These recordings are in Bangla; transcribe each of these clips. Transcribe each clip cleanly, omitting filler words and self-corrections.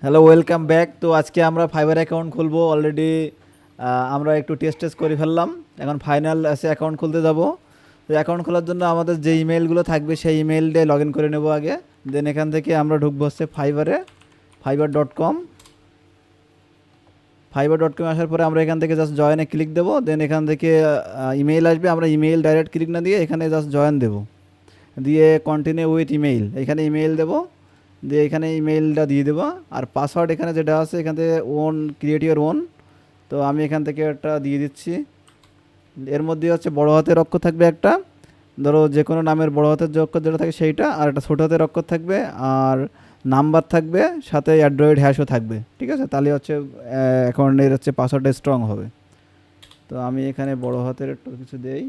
Hello, welcome back. তো আজকে আমরা ফাইবার অ্যাকাউন্ট খুলবো। অলরেডি আমরা একটু টেস্ট করে ফেললাম। এখন ফাইনাল আছে অ্যাকাউন্ট খুলতে যাব। তো অ্যাকাউন্ট খোলার জন্য আমাদের যে ইমেলগুলো থাকবে সেই ইমেল দিয়ে লগ ইন করে নেবো আগে। দেন এখান থেকে আমরা ঢুকবো হচ্ছে ফাইবারে, fiverr.com। fiverr.com আসার পরে আমরা এখান থেকে জাস্ট জয়েনে ক্লিক দেবো। দেন এখান থেকে ইমেইল আসবে, আমরা ইমেইল ডাইরেক্ট ক্লিক না দিয়ে এখানে জাস্ট জয়েন দেবো, দিয়ে কন্টিনিউ উইথ ইমেইল, এখানে ইমেইল দেবো, দিয়ে এখানে ইমেইলটা দিয়ে দেবো। আর পাসওয়ার্ড এখানে যেটা আছে এখান থেকে ওন, ক্রিয়েট ইউর ওন। তো আমি এখান থেকে একটা দিয়ে দিচ্ছি। এর মধ্যে হচ্ছে বড় হাতের অক্ষর থাকবে একটা, ধরো যে কোনো নামের বড় হাতের যে অক্ষর যেটা থাকে সেইটা, আর একটা ছোটো হাতের অক্ষর থাকবে, আর নাম্বার থাকবে, সাথে অ্যান্ড্রয়েড হ্যাশও থাকবে। ঠিক আছে, তাহলে হচ্ছে অ্যাকাউন্টের হচ্ছে পাসওয়ার্ডটা স্ট্রং হবে। তো আমি এখানে বড় হাতের একটু কিছু দেই।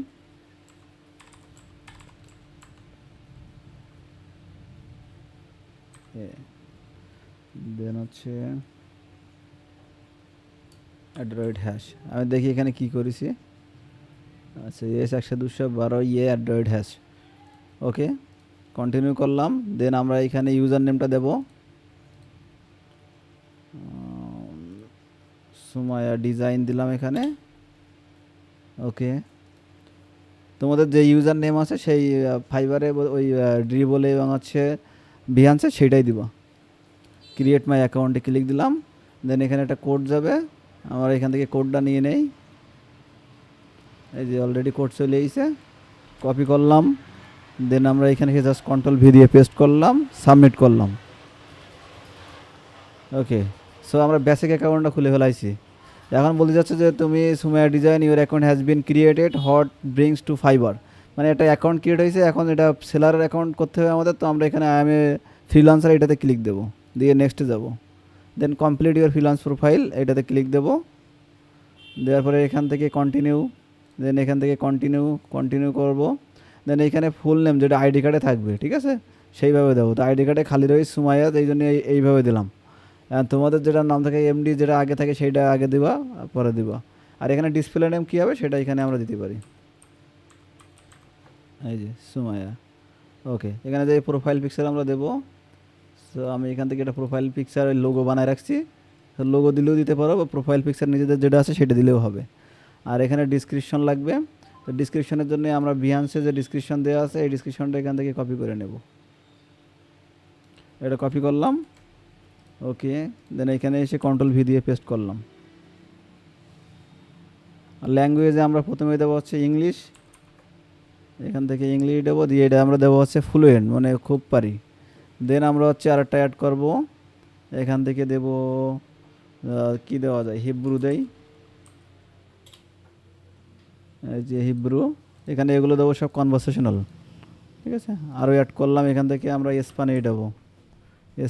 দেন হচ্ছে অ্যান্ড্রয়েড হ্যাশ, আমি দেখি এখানে কি করেছি। আচ্ছা, এস 100-212 ইয়ে অ্যান্ড্রয়েড হ্যাশ। ওকে, কন্টিনিউ করলাম। দেন আমরা এখানে ইউজার নেমটা দেবো, সুমায়া ডিজাইন দিলাম এখানে। ওকে, তোমাদের যে ইউজার নেম আছে সেই ফাইবারে ওই ড্রি বলে এবং হচ্ছে বিহান্সে সেইটাই দিব। ক্রিয়েট মাই অ্যাকাউন্টে ক্লিক দিলাম। দেন এখানে একটা কোড যাবে, আমরা এখান থেকে কোডটা নিয়ে নেই। এই যে অলরেডি কোড চলে এসেছে, কপি করলাম। দেন আমরা এখানে জাস্ট কন্ট্রোল ভি দিয়ে পেস্ট করলাম, সাবমিট করলাম। ওকে, সো আমরা বেসিক অ্যাকাউন্টটা খুলে ফেলাইছি। এখন বলতে যাচ্ছে যে তুমি Sumaiya design your account has been created, what brings to Fiverr. মানে একটা অ্যাকাউন্ট ক্রিয়েট হয়েছে, এখন এটা সেলারের অ্যাকাউন্ট করতে হবে আমাদের। তো আমরা এখানে আই এম এ ফ্রিলান্সার এটাতে ক্লিক দেবো, দিয়ে নেক্সটে যাব। Then complete your freelance profile এটাতে ক্লিক দেবো, দেওয়ার পরে এখান থেকে কন্টিনিউ। দেন এখান থেকে কন্টিনিউ করব। দেন এইখানে ফুল নেম যেটা আইডি কার্ডে থাকবে, ঠিক আছে, সেইভাবে দেবো। তো আইডি কার্ডে খালি রয়েছে সুমাইয়া, এই জন্য এইভাবে দিলাম। তোমাদের যেটা নাম থাকে এমডি যেটা আগে থাকে সেইটা আগে দিবা, পরে দিবা। আর এখানে ডিসপ্লে নেম কী হবে সেটা এখানে আমরা দিতে পারি, এই যে সুমাইয়া। ওকে, এখানে যে প্রোফাইল পিকচার আমরা দেবো। সো আমি এখান থেকে একটা প্রোফাইল পিকচার লোগো বানায় রাখছি, লোগো দিলেও দিতে পারো, বা প্রোফাইল পিকচার নিজেদের যেটা আছে সেটা দিলেও হবে। আর এখানে ডিসক্রিপশন লাগবে। তো ডিসক্রিপশনের জন্য আমরা বিহান্সে যে ডিসক্রিপশন দেওয়া আছে এই ডিসক্রিপশনটা এখান থেকে কপি করে নেব। এটা কপি করলাম। ওকে, দেন এখানে এসে কন্ট্রোল ভি দিয়ে পেস্ট করলাম। আর ল্যাঙ্গুয়েজে আমরা প্রথমে দেবো হচ্ছে ইংলিশ, এখান থেকে ইংলিশ দেবো, দিয়ে এটা আমরা দেবো হচ্ছে ফ্লুয়েন্ট, মানে খুব পারি। দেন আমরা হচ্ছে আরেকটা অ্যাড করব, এখান থেকে দেব কি দেওয়া যায়, হিব্রু দেই, এই যে হিব্রু। এখানে এগুলো দেবো সব কনভারসেশনাল, ঠিক আছে। আরও অ্যাড করলাম, এখান থেকে আমরা স্প্যানিশ দেবো,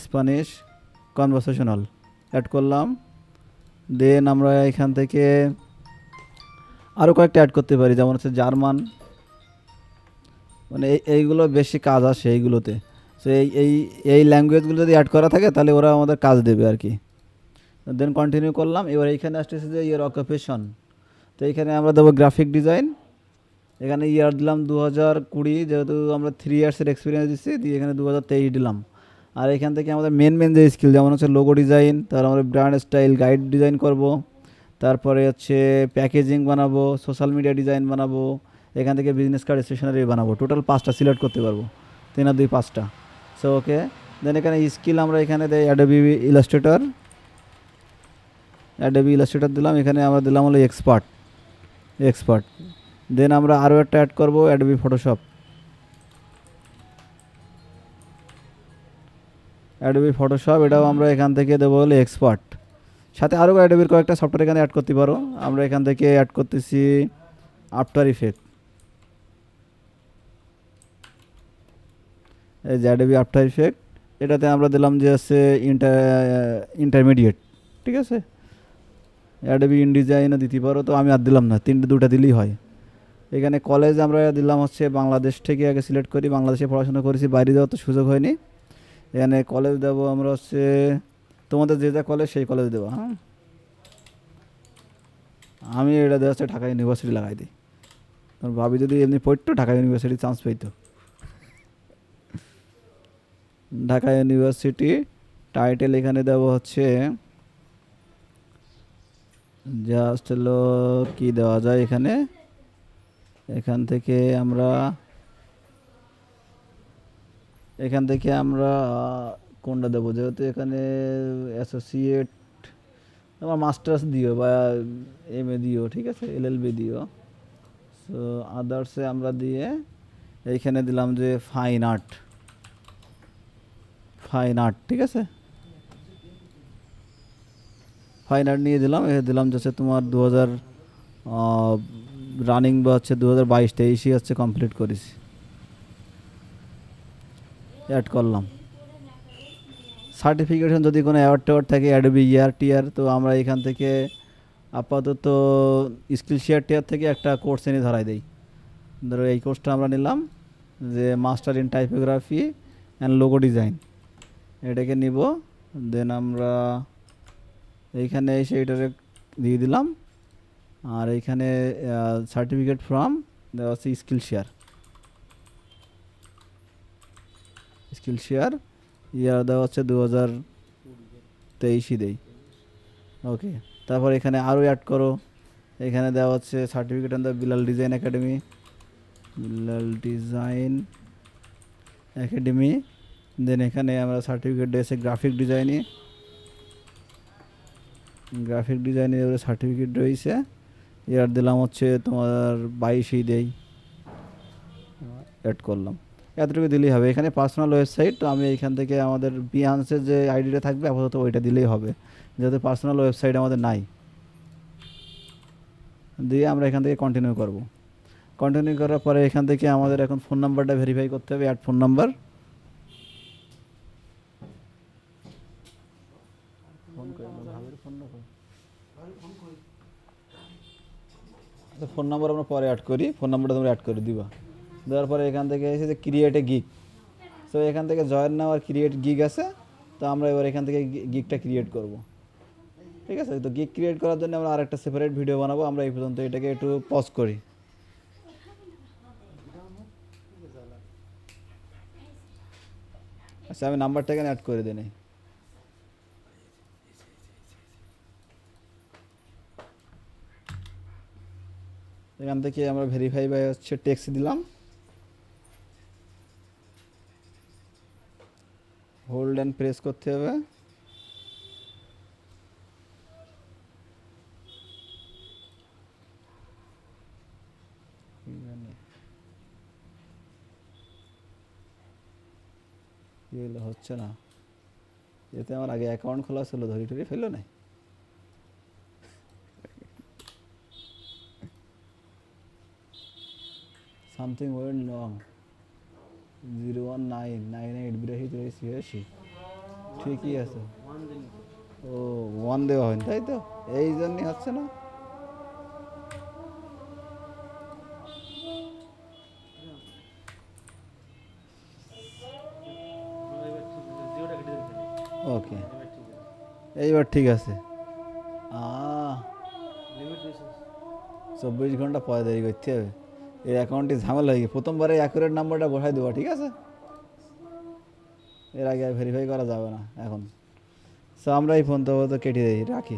স্প্যানিশ কনভারসেশনাল অ্যাড করলাম। দেন আমরা এখান থেকে আরও কয়েকটা অ্যাড করতে পারি, যেমন হচ্ছে জার্মান, মানে এইগুলো বেশি কাজ আসে এইগুলোতে। সো এই এই এই ল্যাঙ্গুয়েজগুলো যদি অ্যাড করা থাকে তাহলে ওরা আমাদের কাজ দেবে আর কি। দেন কন্টিনিউ করলাম। এবার এইখানে আসতেছে যে ইয়ার অকুপেশন। তো এইখানে আমরা দেবো গ্রাফিক ডিজাইন, এখানে ইয়ার দিলাম 2020, যেহেতু আমরা 3 ইয়ার্সের এক্সপিরিয়েন্স দিচ্ছি, দিয়ে এখানে 2023 দিলাম। আর এখান থেকে আমাদের মেন যে স্কিল, যেমন হচ্ছে লোগো ডিজাইন, তারপর আমরা ব্র্যান্ড স্টাইল গাইড ডিজাইন করব, তারপরে হচ্ছে প্যাকেজিং বানাবো, সোশ্যাল মিডিয়া ডিজাইন বানাবো, এখান থেকে বিজনেস কার্ড স্টেশনারি বানাবো। টোটাল 5টা সিলেক্ট করতে পারবো, 3 আর 2 5টা। সো ওকে, দেন এখানে স্কিল আমরা এখানে দেই অ্যাডোবি ইলাস্ট্রেটর, দিলাম। এখানে আমরা দিলাম হলো এক্সপার্ট। দেন আমরা আরও একটা অ্যাড করবো অ্যাডোবি ফটোশপ, এটাও আমরা এখান থেকে দেবো হলো এক্সপার্ট। সাথে আরও অ্যাডোবির কয়েকটা সফটওয়্যার এখানে অ্যাড করতে পারো। আমরা এখান থেকে অ্যাড করতেছি আফটার ইফেক্ট, এই যে অ্যাডোবি আফটার ইফেক্ট, এটাতে আমরা দিলাম যে আছে ইন্টারমিডিয়েট, ঠিক আছে। অ্যাডোবি ইনডিজাইনও দিতে পারো, তো আমি আর দিলাম না, 2টা দিলেই হয়। এখানে কলেজ আমরা দিলাম হচ্ছে বাংলাদেশ থেকে আগে সিলেক্ট করি, বাংলাদেশে পড়াশোনা করেছি, বাইরে যাওয়ার তো সুযোগ হয়নি। এখানে কলেজ দেবো আমরা হচ্ছে তোমাদের যে যা কলেজ সেই কলেজ দেবো। হ্যাঁ, আমি এটা দেওয়া হচ্ছে ঢাকা ইউনিভার্সিটি লাগাই দিই, ভাবি যদি এমনি পড়তো ঢাকা ইউনিভার্সিটি চান্স পাইতো। ঢাকা ইউনিভার্সিটি টাইটেল এখানে দেবো হচ্ছে জাস্ট হলো কি দেওয়া যায় এখানে, এখান থেকে আমরা কোনটা দেবো, যেহেতু এখানে অ্যাসোসিয়েট আমার মাস্টার্স দিও বা এমএ দিও, ঠিক আছে, এলএলবি দিও। সো আদার্সে আমরা দিয়ে এইখানে দিলাম যে ফাইন আর্ট, ঠিক আছে, ফাইন আর্ট নিয়ে দিলাম। এ দিলাম যাচ্ছে তোমার 2000 রানিং বা হচ্ছে 2022-23 হচ্ছে কমপ্লিট করেছি, অ্যাড করলাম। সার্টিফিকেশন যদি কোনো অ্যাওয়ার্ড ট্যাওয়ার্ড থাকে, অ্যাডোবি ইয়ার টিয়ার, তো আমরা এখান থেকে আপাতত স্কিল শেয়ার টিয়ার থেকে একটা কোর্স এনে ধরাই দেই। ধরো এই কোর্সটা আমরা নিলাম যে master in typography and logo design, এটাকে নিব। দেন আমরা এইখানে এসে এটারে দিয়ে দিলাম। আর এইখানে সার্টিফিকেট ফ্রম দেওয়া আছে স্কিল শেয়ার ইয়ার দেওয়া হচ্ছে 2023 দেই। ওকে, তারপর এখানে আরও অ্যাড করো। এখানে দেওয়া হচ্ছে certificate on the Bilal design academy. Then এখানে আমরা সার্টিফিকেট দিয়েছে গ্রাফিক ডিজাইনের সার্টিফিকেট রয়েছে, ইয়ার দিলাম হচ্ছে তোমার 22 দেই, অ্যাড করলাম। এতটুকু দিলেই হবে। এখানে পার্সোনাল ওয়েবসাইট, তো আমি এইখান থেকে আমাদের বিহান্সের যে আইডিটা থাকবে আপাতত ওইটা দিলেই হবে, যেহেতু পার্সোনাল ওয়েবসাইট আমাদের নাই। দিয়ে আমরা এখান থেকে কন্টিনিউ করব। কন্টিনিউ করার পরে এখান থেকে আমাদের এখন ফোন নাম্বারটা ভেরিফাই করতে হবে, add phone number. Phone number আমরা পরে অ্যাড করি, ফোন নাম্বারটা তোমরা অ্যাড করে দিবা। দেওয়ার পরে এখান থেকে এসে যে ক্রিয়েট এ গিগ, তো এখান থেকে জয়েন নাও আর ক্রিয়েট গিগ আছে, তো আমরা এবার এখান থেকে গিগটা ক্রিয়েট করব। ঠিক আছে, তো গিগ ক্রিয়েট করার জন্য আমরা আরেকটা সেপারেট ভিডিও বানাবো। আমরা এই পর্যন্ত এটাকে একটু পজ করি। আচ্ছা, আমি নাম্বারটা এখানে অ্যাড করে দিই। এখান থেকে আমরা ভেরিফাই বাই হচ্ছে টেক্সট দিলাম, হোল্ড অ্যান্ড প্রেস করতে হবে। এগুলো হচ্ছে না, এতে আমার আগে অ্যাকাউন্ট খোলা ছিল, ধরি টরি ফেললো না। সামথিং ওয়েন্ট রং, 01998 ঠিকই আছে। ও 1 দেওয়া হয়নি, তাই তো, এই জন্যই হচ্ছে না। ওকে, এইবার ঠিক আছে। 24 ঘন্টা পরে দেরি করতে হবে, এই অ্যাকাউন্টটি ঝামেলা হয়ে গিয়ে প্রথমবারে অ্যাকুরেট নাম্বারটা বসাই দেবো, ঠিক আছে, এর আগে ভেরিফাই করা যাবে না এখন। সো আমরা এই ফোন তো কেটে দিই, রাখি।